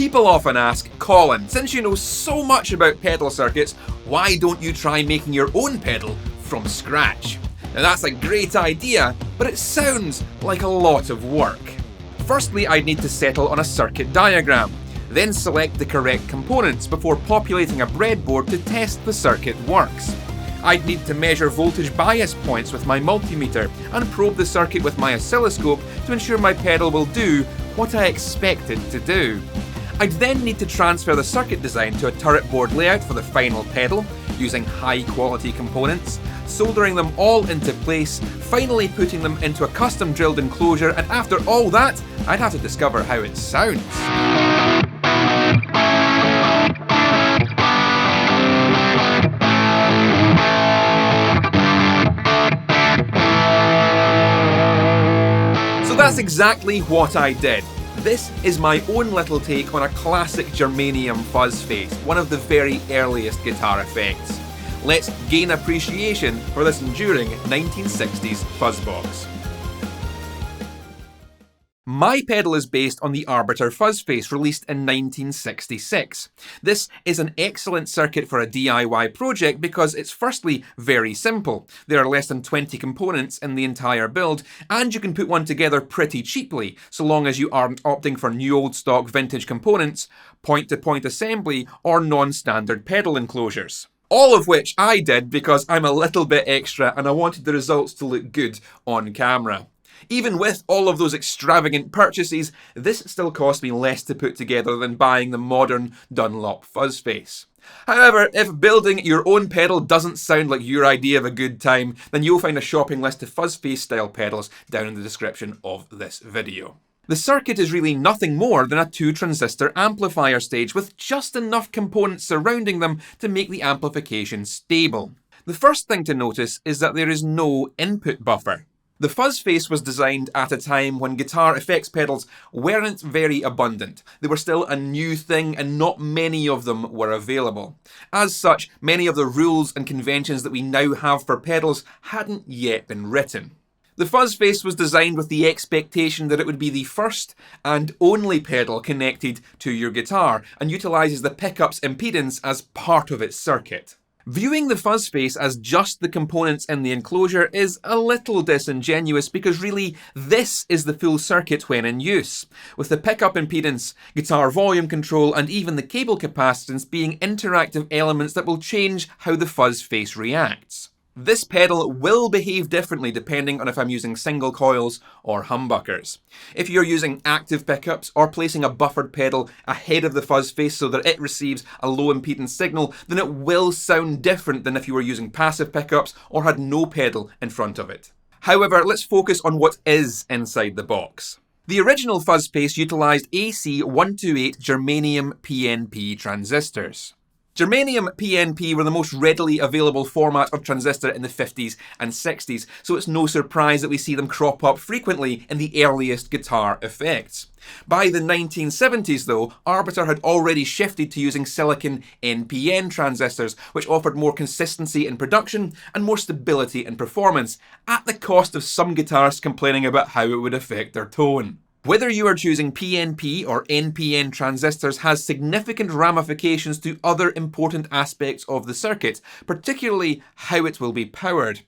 People often ask, Colin, since you know so much about pedal circuits, why don't you try making your own pedal from scratch? Now that's a great idea, but it sounds like a lot of work. Firstly, I'd need to settle on a circuit diagram, then select the correct components before populating a breadboard to test the circuit works. I'd need to measure voltage bias points with my multimeter and probe the circuit with my oscilloscope to ensure my pedal will do what I expect it to do. I'd then need to transfer the circuit design to a turret board layout for the final pedal, using high quality components, soldering them all into place, finally putting them into a custom drilled enclosure, and after all that, I'd have to discover how it sounds. So that's exactly what I did. This is my own little take on a classic Germanium Fuzz Face, one of the very earliest guitar effects. Let's gain appreciation for this enduring 1960s fuzzbox. My pedal is based on the Arbiter Fuzz Face released in 1966. This is an excellent circuit for a DIY project because it's firstly very simple. There are less than 20 components in the entire build, and you can put one together pretty cheaply, so long as you aren't opting for new old stock vintage components, point-to-point assembly, or non-standard pedal enclosures. All of which I did because I'm a little bit extra and I wanted the results to look good on camera. Even with all of those extravagant purchases, this still cost me less to put together than buying the modern Dunlop Fuzz Face. However, if building your own pedal doesn't sound like your idea of a good time, then you'll find a shopping list of Fuzz Face style pedals down in the description of this video. The circuit is really nothing more than a 2-transistor amplifier stage with just enough components surrounding them to make the amplification stable. The first thing to notice is that there is no input buffer. The Fuzz Face was designed at a time when guitar effects pedals weren't very abundant. They were still a new thing and not many of them were available. As such, many of the rules and conventions that we now have for pedals hadn't yet been written. The Fuzz Face was designed with the expectation that it would be the first and only pedal connected to your guitar and utilises the pickup's impedance as part of its circuit. Viewing the Fuzz Face as just the components in the enclosure is a little disingenuous because really this is the full circuit when in use, with the pickup impedance, guitar volume control and even the cable capacitance being interactive elements that will change how the Fuzz Face reacts. This pedal will behave differently depending on if I'm using single coils or humbuckers. If you're using active pickups or placing a buffered pedal ahead of the Fuzz Face so that it receives a low impedance signal, then it will sound different than if you were using passive pickups or had no pedal in front of it. However, let's focus on what is inside the box. The original Fuzz Face utilised AC128 Germanium PNP transistors. Germanium PNP were the most readily available format of transistor in the 50s and 60s, so it's no surprise that we see them crop up frequently in the earliest guitar effects. By the 1970s though, Arbiter had already shifted to using silicon NPN transistors, which offered more consistency in production and more stability in performance, at the cost of some guitarists complaining about how it would affect their tone. Whether you are choosing PNP or NPN transistors has significant ramifications to other important aspects of the circuit, particularly how it will be powered.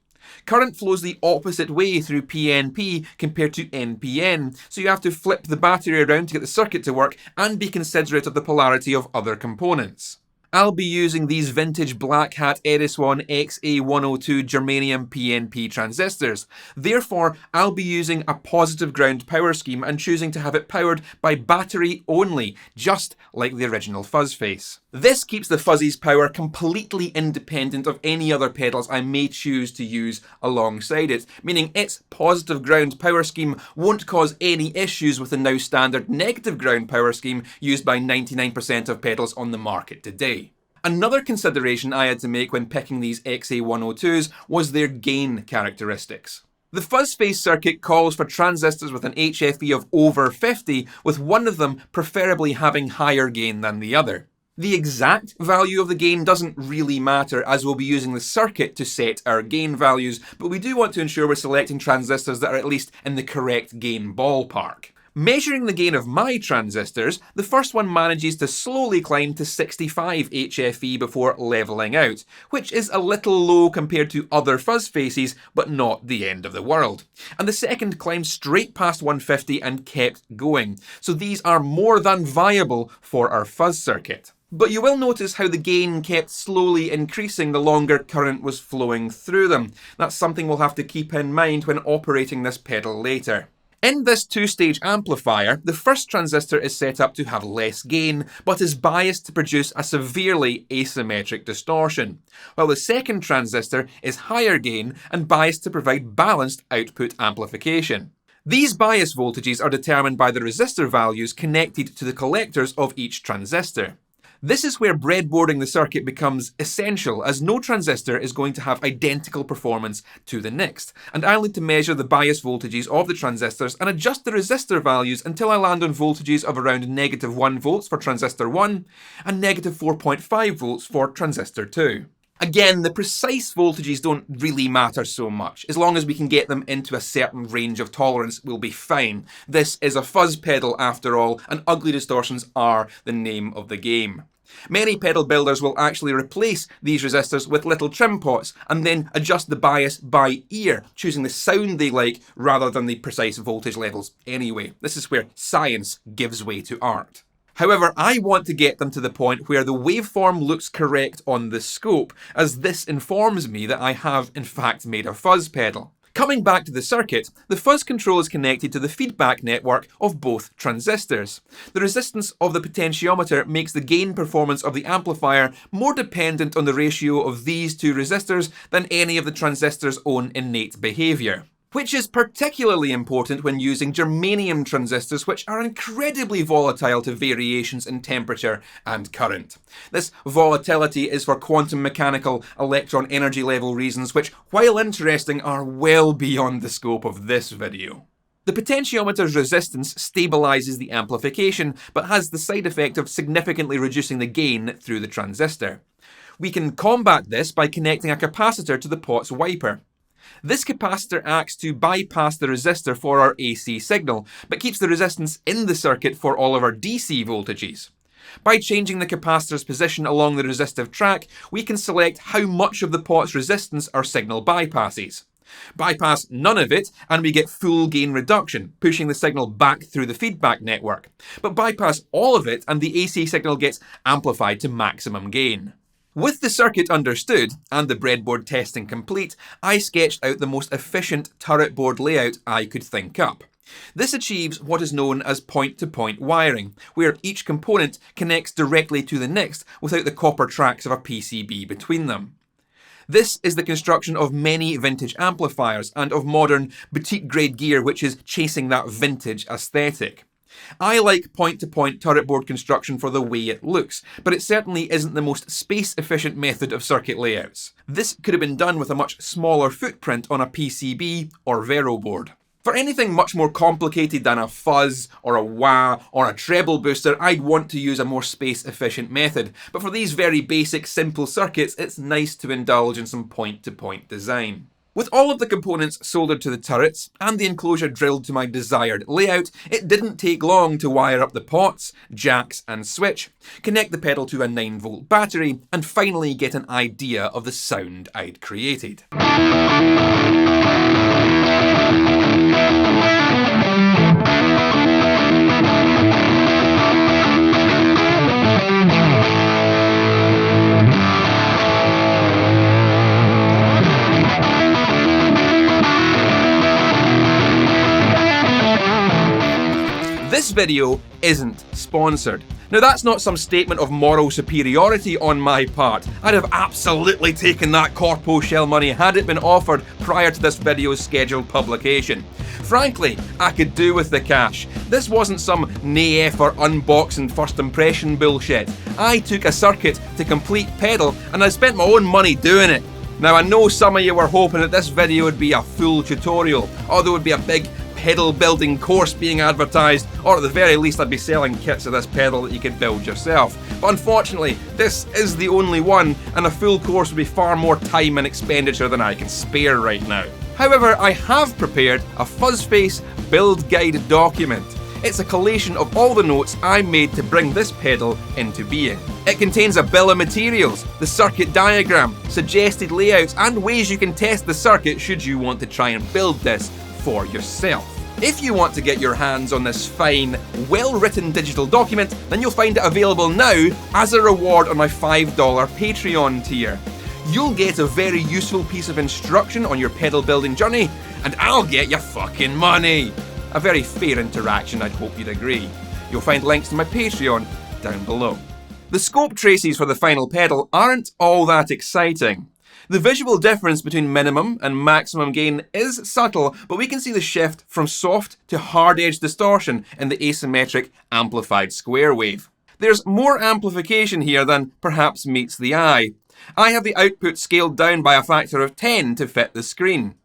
Current flows the opposite way through PNP compared to NPN, so you have to flip the battery around to get the circuit to work and be considerate of the polarity of other components. I'll be using these vintage Black Hat Edison XA102 Germanium PNP transistors. Therefore, I'll be using a positive ground power scheme and choosing to have it powered by battery only, just like the original Fuzz Face. This keeps the Fuzzy's power completely independent of any other pedals I may choose to use alongside it, meaning its positive ground power scheme won't cause any issues with the now standard negative ground power scheme used by 99% of pedals on the market today. Another consideration I had to make when picking these XA102s was their gain characteristics. The Fuzz Face circuit calls for transistors with an HFE of over 50, with one of them preferably having higher gain than the other. The exact value of the gain doesn't really matter, as we'll be using the circuit to set our gain values, but we do want to ensure we're selecting transistors that are at least in the correct gain ballpark. Measuring the gain of my transistors, the first one manages to slowly climb to 65 HFE before levelling out, which is a little low compared to other fuzz faces, but not the end of the world. And the second climbed straight past 150 and kept going, so these are more than viable for our fuzz circuit. But you will notice how the gain kept slowly increasing the longer current was flowing through them. That's something we'll have to keep in mind when operating this pedal later. In this two-stage amplifier, the first transistor is set up to have less gain, but is biased to produce a severely asymmetric distortion, while the second transistor is higher gain and biased to provide balanced output amplification. These bias voltages are determined by the resistor values connected to the collectors of each transistor. This is where breadboarding the circuit becomes essential, as no transistor is going to have identical performance to the next, and I'll need to measure the bias voltages of the transistors and adjust the resistor values until I land on voltages of around -1 volts for transistor 1 and -4.5 volts for transistor 2. Again, the precise voltages don't really matter so much. As long as we can get them into a certain range of tolerance, we'll be fine. This is a fuzz pedal after all, and ugly distortions are the name of the game. Many pedal builders will actually replace these resistors with little trim pots and then adjust the bias by ear, choosing the sound they like rather than the precise voltage levels anyway. This is where science gives way to art. However, I want to get them to the point where the waveform looks correct on the scope, as this informs me that I have in fact made a fuzz pedal. Coming back to the circuit, the fuzz control is connected to the feedback network of both transistors. The resistance of the potentiometer makes the gain performance of the amplifier more dependent on the ratio of these two resistors than any of the transistor's own innate behaviour, which is particularly important when using germanium transistors, which are incredibly volatile to variations in temperature and current. This volatility is for quantum mechanical electron energy level reasons, which, while interesting, are well beyond the scope of this video. The potentiometer's resistance stabilises the amplification, but has the side effect of significantly reducing the gain through the transistor. We can combat this by connecting a capacitor to the pot's wiper. This capacitor acts to bypass the resistor for our AC signal, but keeps the resistance in the circuit for all of our DC voltages. By changing the capacitor's position along the resistive track, we can select how much of the pot's resistance our signal bypasses. Bypass none of it and we get full gain reduction, pushing the signal back through the feedback network. But bypass all of it and the AC signal gets amplified to maximum gain. With the circuit understood and the breadboard testing complete, I sketched out the most efficient turret board layout I could think up. This achieves what is known as point-to-point wiring, where each component connects directly to the next without the copper tracks of a PCB between them. This is the construction of many vintage amplifiers and of modern boutique-grade gear which is chasing that vintage aesthetic. I like point-to-point turret board construction for the way it looks, but it certainly isn't the most space-efficient method of circuit layouts. This could have been done with a much smaller footprint on a PCB or Vero board. For anything much more complicated than a fuzz or a wah or a treble booster, I'd want to use a more space-efficient method, but for these very basic, simple circuits, it's nice to indulge in some point-to-point design. With all of the components soldered to the turrets and the enclosure drilled to my desired layout, it didn't take long to wire up the pots, jacks and switch, connect the pedal to a 9-volt battery, and finally get an idea of the sound I'd created. This video isn't sponsored. Now that's not some statement of moral superiority on my part. I'd have absolutely taken that corpo shell money had it been offered prior to this video's scheduled publication. Frankly, I could do with the cash. This wasn't some nay-F or unboxing first impression bullshit. I took a circuit to complete pedal and I spent my own money doing it. Now I know some of you were hoping that this video would be a full tutorial, or there would be a big pedal building course being advertised, or at the very least I'd be selling kits of this pedal that you could build yourself. But unfortunately, this is the only one, and a full course would be far more time and expenditure than I can spare right now. However, I have prepared a Fuzz Face build guide document. It's a collation of all the notes I made to bring this pedal into being. It contains a bill of materials, the circuit diagram, suggested layouts, and ways you can test the circuit should you want to try and build this for yourself. If you want to get your hands on this fine, well-written digital document, then you'll find it available now as a reward on my $5 Patreon tier. You'll get a very useful piece of instruction on your pedal building journey, and I'll get your fucking money. A very fair interaction, I'd hope you'd agree. You'll find links to my Patreon down below. The scope traces for the final pedal aren't all that exciting. The visual difference between minimum and maximum gain is subtle, but we can see the shift from soft to hard edge distortion in the asymmetric amplified square wave. There's more amplification here than perhaps meets the eye. I have the output scaled down by a factor of 10 to fit the screen.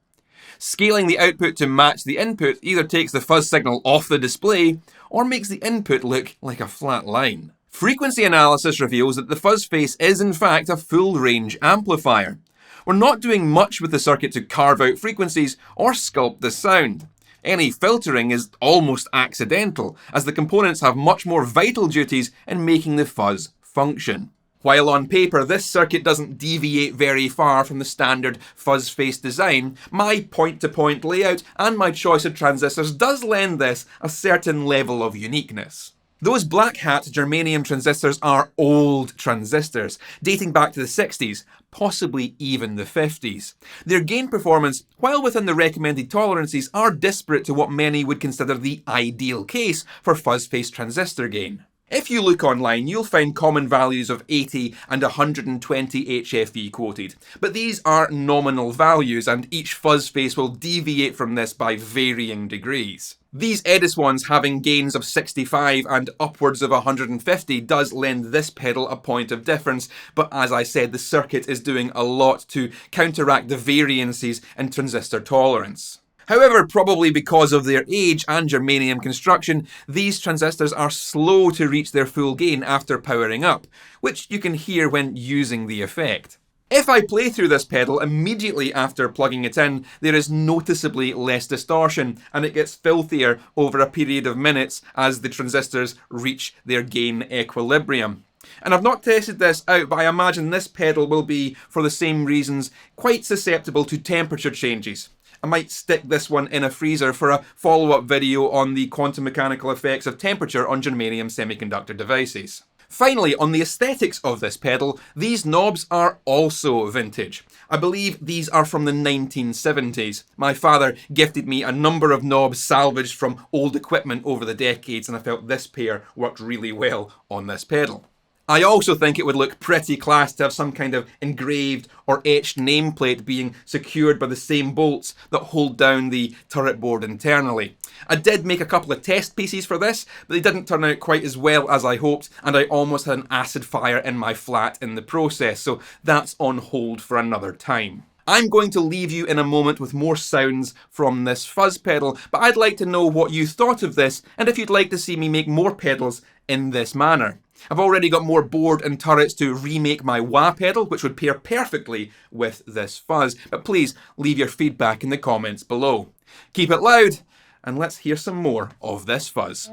Scaling the output to match the input either takes the fuzz signal off the display or makes the input look like a flat line. Frequency analysis reveals that the fuzz face is in fact a full range amplifier. We're not doing much with the circuit to carve out frequencies or sculpt the sound. Any filtering is almost accidental, as the components have much more vital duties in making the fuzz function. While on paper this circuit doesn't deviate very far from the standard fuzz face design, my point-to-point layout and my choice of transistors does lend this a certain level of uniqueness. Those black hat germanium transistors are old transistors, dating back to the 60s, possibly even the 50s. Their gain performance, while within the recommended tolerances, are disparate to what many would consider the ideal case for fuzz face transistor gain. If you look online, you'll find common values of 80 and 120 HFE quoted, but these are nominal values and each fuzz face will deviate from this by varying degrees. These Edis ones having gains of 65 and upwards of 150 does lend this pedal a point of difference, but as I said, the circuit is doing a lot to counteract the variances in transistor tolerance. However, probably because of their age and germanium construction, these transistors are slow to reach their full gain after powering up, which you can hear when using the effect. If I play through this pedal immediately after plugging it in, there is noticeably less distortion, and it gets filthier over a period of minutes as the transistors reach their gain equilibrium. And I've not tested this out, but I imagine this pedal will be, for the same reasons, quite susceptible to temperature changes. I might stick this one in a freezer for a follow-up video on the quantum mechanical effects of temperature on germanium semiconductor devices. Finally, on the aesthetics of this pedal, these knobs are also vintage. I believe these are from the 1970s. My father gifted me a number of knobs salvaged from old equipment over the decades, and I felt this pair worked really well on this pedal. I also think it would look pretty class to have some kind of engraved or etched nameplate being secured by the same bolts that hold down the turret board internally. I did make a couple of test pieces for this, but they didn't turn out quite as well as I hoped, and I almost had an acid fire in my flat in the process, so that's on hold for another time. I'm going to leave you in a moment with more sounds from this fuzz pedal, but I'd like to know what you thought of this, and if you'd like to see me make more pedals in this manner. I've already got more board and turrets to remake my wah pedal, which would pair perfectly with this fuzz, but please leave your feedback in the comments below. Keep it loud, and let's hear some more of this fuzz.